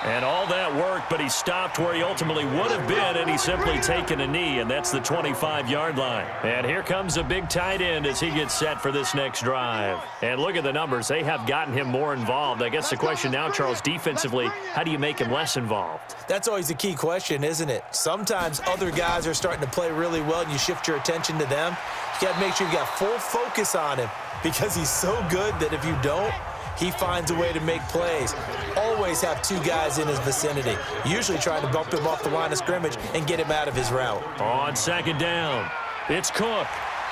B: And all that worked, but he stopped where he ultimately would have been, and he's simply taken a knee, and that's the 25-yard line. And here comes a big tight end as he gets set for this next drive. And look at the numbers. They have gotten him more involved. I guess the question now, Charles, defensively, how do you make him less involved?
C: That's always the key question, isn't it? Sometimes other guys are starting to play really well, and you shift your attention to them. You got to make sure you got full focus on him because he's so good that if you don't, he finds a way to make plays. Always have two guys in his vicinity, usually trying to bump him off the line of scrimmage and get him out of his route.
B: On second down, it's Cook.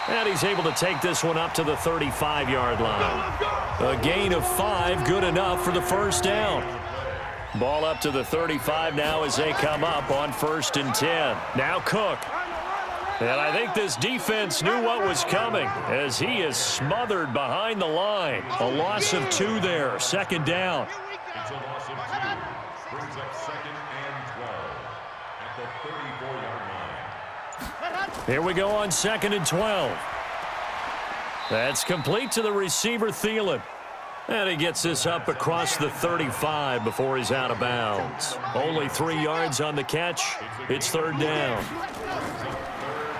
B: And he's able to take this one up to the 35-yard line. A gain of 5, good enough for the first down. Ball up to the 35 now as they come up on 1st and 10. Now Cook. And I think this defense knew what was coming as he is smothered behind the line. A loss of 2 there, second down.
F: It's a loss of 2. Brings up 2nd and 12 at the 34-yard line.
B: Here we go on 2nd and 12. That's complete to the receiver, Thielen. And he gets this up across the 35 before he's out of bounds. Only 3 yards on the catch. It's 3rd down.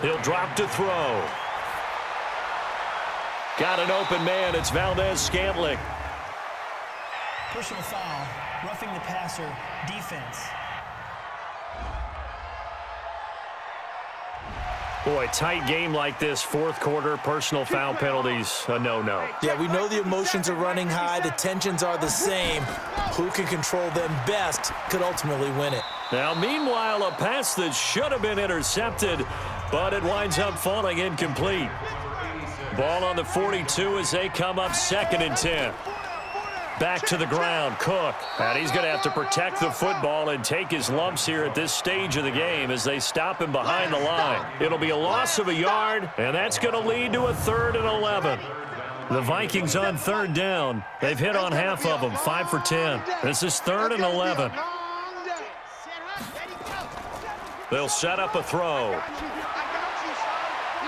B: He'll drop to throw. Got an open man. It's Valdez-Scantling.
E: Personal foul, roughing the passer, defense.
B: Boy, tight game like this, fourth quarter, personal foul penalties, a no-no.
C: Yeah, we know the emotions are running high. The tensions are the same. Who can control them best could ultimately win it.
B: Now, meanwhile, a pass that should have been intercepted, but it winds up falling incomplete. Ball on the 42 as they come up 2nd and 10. Back to the ground, Cook. And he's going to have to protect the football and take his lumps here at this stage of the game as they stop him behind the line. It'll be a loss of a yard, and that's going to lead to a 3rd and 11. The Vikings on 3rd down. They've hit on half of them, 5 for 10. This is 3rd and 11. They'll set up a throw.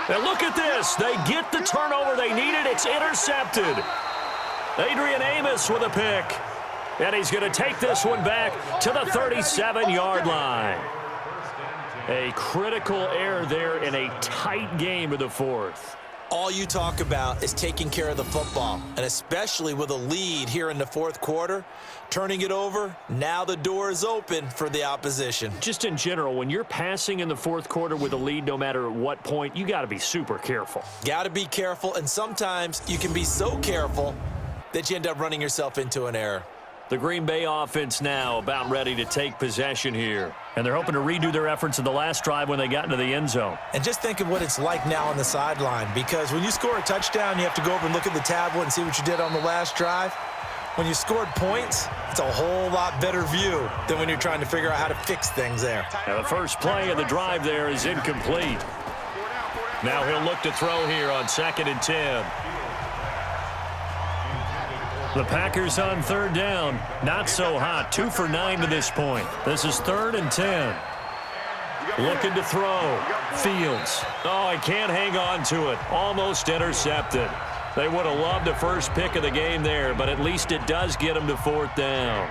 B: And look at this. They get the turnover they needed. It's intercepted. Adrian Amos with a pick. And he's going to take this one back to the 37-yard line. A critical error there in a tight game of the fourth.
C: All you talk about is taking care of the football, and especially with a lead here in the fourth quarter, turning it over, now the door is open for the opposition.
B: Just in general, when you're passing in the fourth quarter with a lead, no matter at what point, you got to be super careful.
C: Got to be careful, and sometimes you can be so careful that you end up running yourself into an error.
B: The Green Bay offense now about ready to take possession here. And they're hoping to redo their efforts in the last drive when they got into the end zone.
C: And just think of what it's like now on the sideline, because when you score a touchdown, you have to go over and look at the tablet and see what you did on the last drive. When you scored points, it's a whole lot better view than when you're trying to figure out how to fix things there.
B: Now the first play of the drive there is incomplete. Now he'll look to throw here on 2nd and 10. The Packers on 3rd down. Not so hot. 2 for 9 to this point. This is 3rd and 10. Looking to throw. Fields. Oh, he can't hang on to it. Almost intercepted. They would have loved the first pick of the game there, but at least it does get them to 4th down.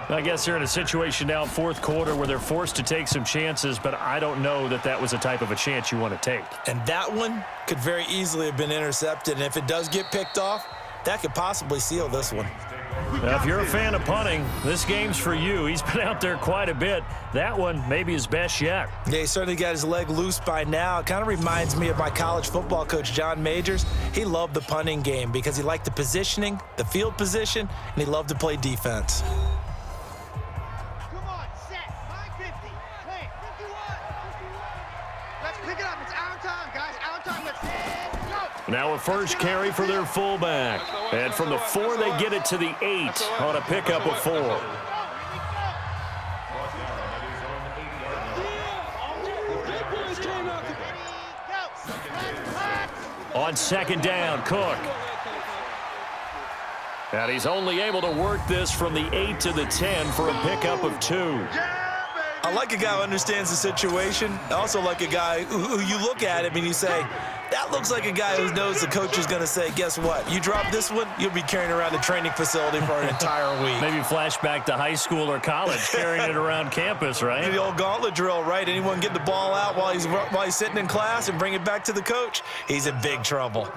B: I guess they're in a situation now, fourth quarter, where they're forced to take some chances, but I don't know that that was the type of a chance you want to take.
C: And that one could very easily have been intercepted, and if it does get picked off, that could possibly seal this one.
B: Now, if you're a fan of punting, this game's for you. He's been out there quite a bit. That one may be his best yet.
C: Yeah, he certainly got his leg loose by now. It kind of reminds me of my college football coach, John Majors. He loved the punting game because he liked the positioning, the field position, and he loved to play defense.
D: Come on, set. 550. Play. 51. Let's pick it up. It's our time, guys. Our time. Let's go.
B: Now a first carry for their fullback. And from the 4, they get it to the 8 on a pickup of 4. On 2nd down, Cook. And he's only able to work this from the 8 to the 10 for a pickup of 2.
C: I like a guy who understands the situation. I also like a guy who you look at him and you say, that looks like a guy who knows the coach is going to say, guess what? You drop this one, you'll be carrying around the training facility for an entire week.
B: Maybe flashback to high school or college, carrying it around campus, right?
C: The old gauntlet drill, right? Anyone get the ball out while he's sitting in class and bring it back to the coach, he's in big trouble.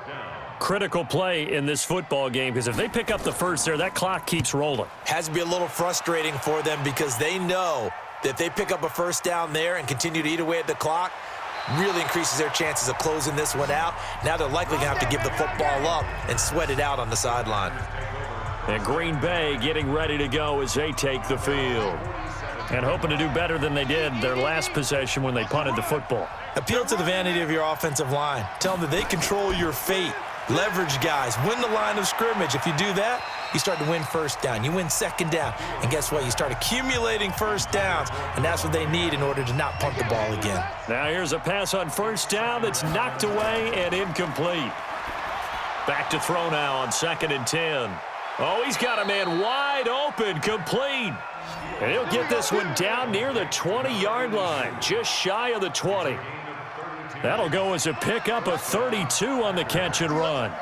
B: Critical play in this football game, because if they pick up the first there, that clock keeps rolling.
C: Has to be a little frustrating for them because they know that if they pick up a first down there and continue to eat away at the clock, really increases their chances of closing this one out. Now they're likely going to have to give the football up and sweat it out on the sideline.
B: And Green Bay getting ready to go as they take the field. And hoping to do better than they did their last possession when they punted the football.
C: Appeal to the vanity of your offensive line. Tell them that they control your fate. Leverage guys. Win the line of scrimmage. If you do that, you start to win first down. You win second down. And guess what? You start accumulating first downs. And that's what they need in order to not punt the ball again.
B: Now here's a pass on first down that's knocked away and incomplete. Back to throw now on 2nd and 10. Oh, he's got a man wide open, complete. And he'll get this one down near the 20-yard line, just shy of the 20. That'll go as a pickup of 32 on the catch and run.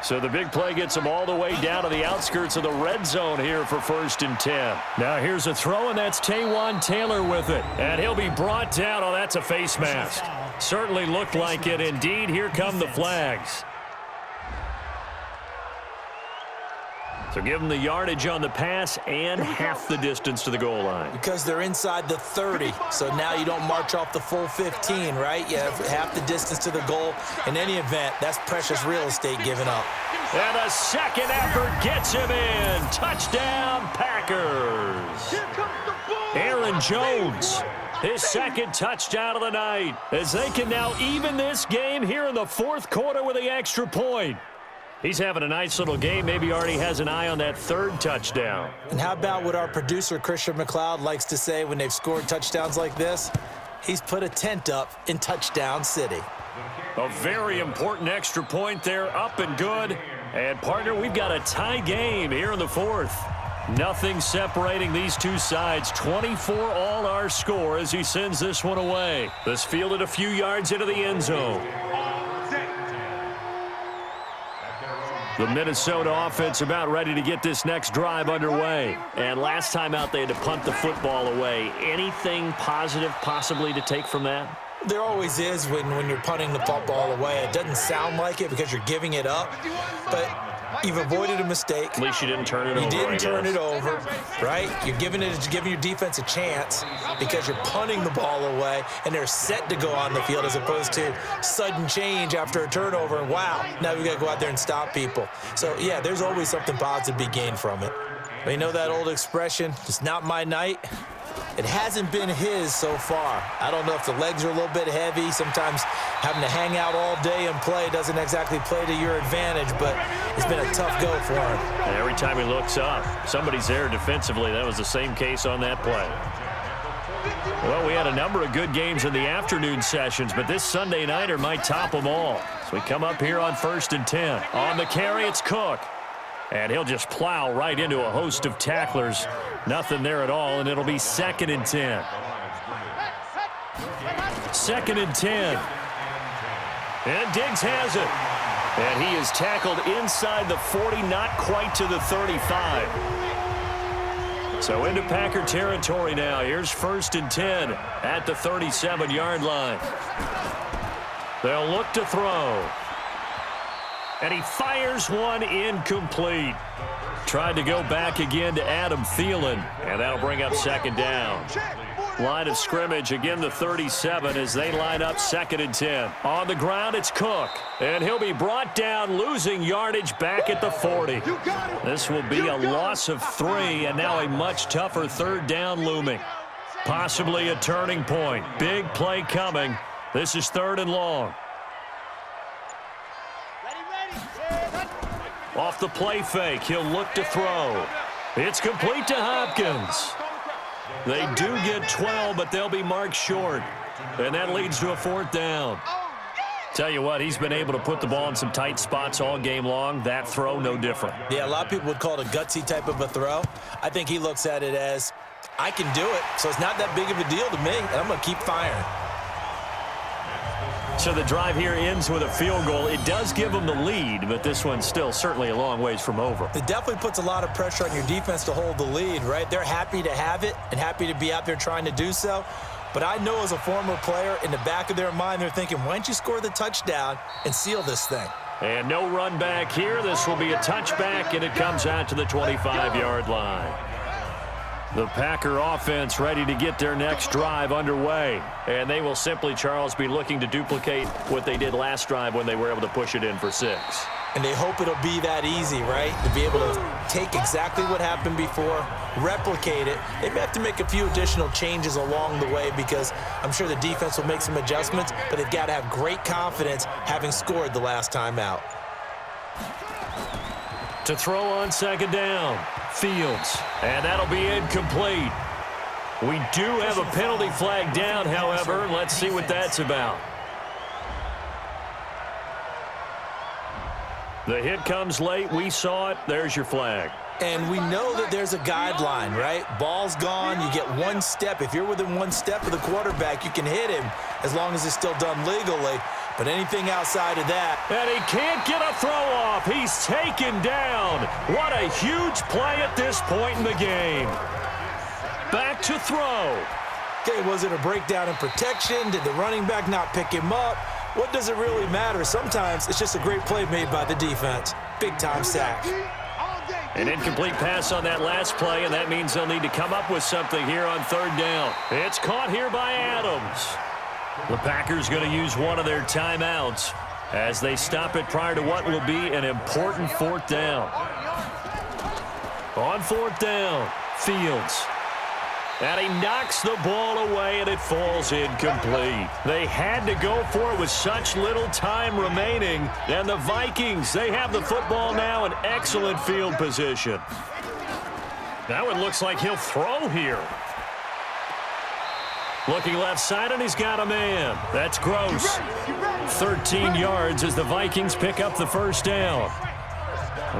B: So the big play gets them all the way down to the outskirts of the red zone here for 1st and 10. Now here's a throw, and that's Taywan Taylor with it. And he'll be brought down. Oh, that's a face mask. Certainly looked like it. Indeed, here come the flags. So give them the yardage on the pass and half the distance to the goal line.
C: Because they're inside the 30, so now you don't march off the full 15, right? You have half the distance to the goal. In any event, that's precious real estate given up.
B: And a second effort gets him in. Touchdown, Packers. Aaron Jones, his second touchdown of the night, as they can now even this game here in the 4th quarter with the extra point. He's having a nice little game. Maybe already has an eye on that 3rd touchdown.
C: And how about what our producer, Christian McLeod, likes to say when they've scored touchdowns like this? He's put a tent up in Touchdown City.
B: A very important extra point there, up and good. And, partner, we've got a tie game here in the 4th. Nothing separating these two sides. 24 all our score as he sends this one away. This fielded a few yards into the end zone. The Minnesota offense about ready to get this next drive underway. And last time out, they had to punt the football away. Anything positive possibly to take from that?
C: There always is when you're punting the football away. It doesn't sound like it because you're giving it up, but you've avoided a mistake.
B: At least you didn't turn it over.
C: You didn't turn it over, right? You're giving your defense a chance because you're punting the ball away, and they're set to go on the field as opposed to sudden change after a turnover, and wow, now we got to go out there and stop people. So, yeah, there's always something positive to be gained from it. But you know that old expression, it's not my night? It hasn't been his so far. I don't know if the legs are a little bit heavy. Sometimes having to hang out all day and play doesn't exactly play to your advantage, but it's been a tough go for him.
B: And every time he looks up, somebody's there defensively. That was the same case on that play. Well, we had a number of good games in the afternoon sessions, but this Sunday nighter might top them all. So we come up here on 1st and 10. On the carry, it's Cook. And he'll just plow right into a host of tacklers. Nothing there at all, and it'll be 2nd and 10. 2nd and 10. And Diggs has it. And he is tackled inside the 40, not quite to the 35. So into Packer territory now. Here's 1st and 10 at the 37-yard line. They'll look to throw. And he fires one incomplete. Tried to go back again to Adam Thielen, and that'll bring up 2nd down. Line of scrimmage, again the 37 as they line up 2nd and 10. On the ground, it's Cook, and he'll be brought down, losing yardage back at the 40. This will be a loss of 3, and now a much tougher 3rd down looming. Possibly a turning point. Big play coming. This is 3rd and long. Off the play fake, he'll look to throw. It's complete to Hopkins. They do get 12, but they'll be marked short. And that leads to a 4th down. Tell you what, he's been able to put the ball in some tight spots all game long. That throw, no different.
C: Yeah, a lot of people would call it a gutsy type of a throw. I think he looks at it as, I can do it, so it's not that big of a deal to me, and I'm going to keep firing.
B: So the drive here ends with a field goal. It does give them the lead, but this one's still certainly a long ways from over.
C: It definitely puts a lot of pressure on your defense to hold the lead, right? They're happy to have it and happy to be out there trying to do so. But I know as a former player, in the back of their mind, they're thinking, why don't you score the touchdown and seal this thing?
B: And no run back here. This will be a touchback, and it comes out to the 25-yard line. The Packer offense ready to get their next drive underway. And they will simply, Charles, be looking to duplicate what they did last drive when they were able to push it in for 6.
C: And they hope it'll be that easy, right? To be able to take exactly what happened before, replicate it. They may have to make a few additional changes along the way because I'm sure the defense will make some adjustments, but they've got to have great confidence having scored the last time out.
B: To throw on second down, Fields. And that'll be incomplete. We do have a penalty flag down, however. Let's see what that's about. The hit comes late. We saw it. There's your flag.
C: And we know that there's a guideline, right? Ball's gone. You get one step. If you're within one step of the quarterback, you can hit him as long as it's still done legally. But anything outside of that.
B: And he can't get a throw off. He's taken down. What a huge play at this point in the game. Back to throw.
C: Okay, was it a breakdown in protection? Did the running back not pick him up? What does it really matter? Sometimes it's just a great play made by the defense. Big-time sack.
B: An incomplete pass on that last play, and that means they'll need to come up with something here on third down. It's caught here by Adams. The Packers going to use one of their timeouts as they stop it prior to what will be an important fourth down. On fourth down, Fields. And he knocks the ball away, and it falls incomplete. They had to go for it with such little time remaining. And the Vikings, they have the football now in excellent field position. Now it looks like he'll throw here. Looking left side, and he's got a man. That's Gross. 13 yards as the Vikings pick up the first down.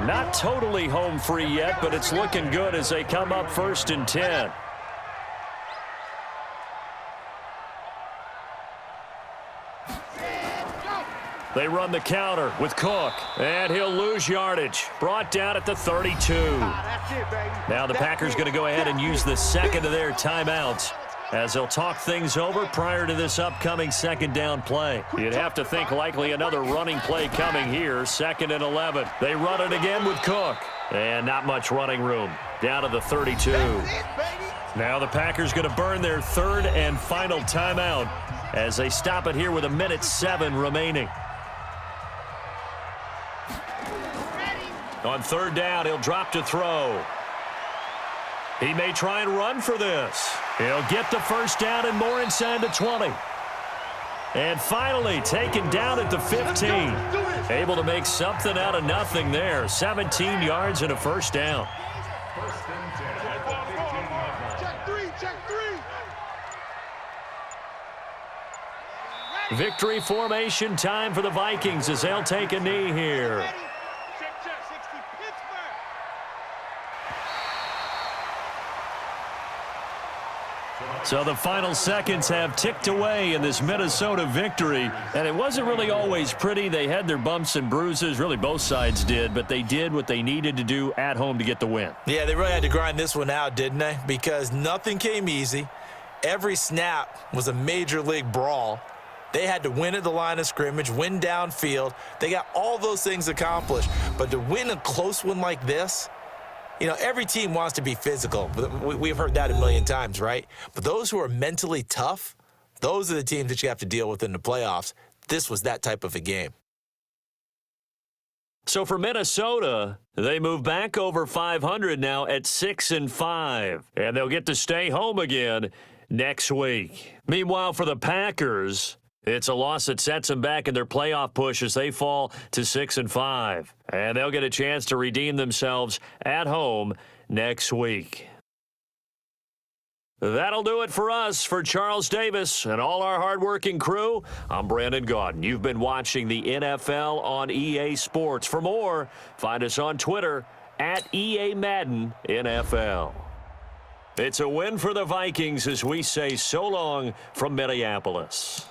B: Not totally home free yet, but it's looking good as they come up 1st and 10. They run the counter with Cook, and he'll lose yardage. Brought down at the 32. Now the Packers going to go ahead and use the second of their timeouts as they'll talk things over prior to this upcoming second down play. You'd have to think likely another running play coming here, 2nd and 11. They run it again with Cook, and not much running room. Down to the 32. Now the Packers going to burn their third and final timeout as they stop it here with 1:07 remaining. On third down, he'll drop to throw. He may try and run for this. He'll get the first down and more inside the 20. And finally taken down at the 15. Able to make something out of nothing there. 17 yards and a first down.
D: Check three.
B: Victory formation time for the Vikings as they'll take a knee here. So the final seconds have ticked away in this Minnesota victory, and it wasn't really always pretty. They had their bumps and bruises, really both sides did, but they did what they needed to do at home to get the win.
C: Yeah, they really had to grind this one out, didn't they? Because nothing came easy. Every snap was a major league brawl. They had to win at the line of scrimmage, win downfield. They got all those things accomplished, but to win a close one like this, you know, every team wants to be physical. We've heard that a million times, right? But those who are mentally tough, those are the teams that you have to deal with in the playoffs. This was that type of a game.
B: So for Minnesota, they move back over 500 now at 6-5, and they'll get to stay home again next week. Meanwhile, for the Packers, it's a loss that sets them back in their playoff push as they fall to 6-5. And they'll get a chance to redeem themselves at home next week. That'll do it for us. For Charles Davis and all our hardworking crew, I'm Brandon Gaudin. You've been watching the NFL on EA Sports. For more, find us on Twitter at EA Madden NFL. It's a win for the Vikings as we say so long from Minneapolis.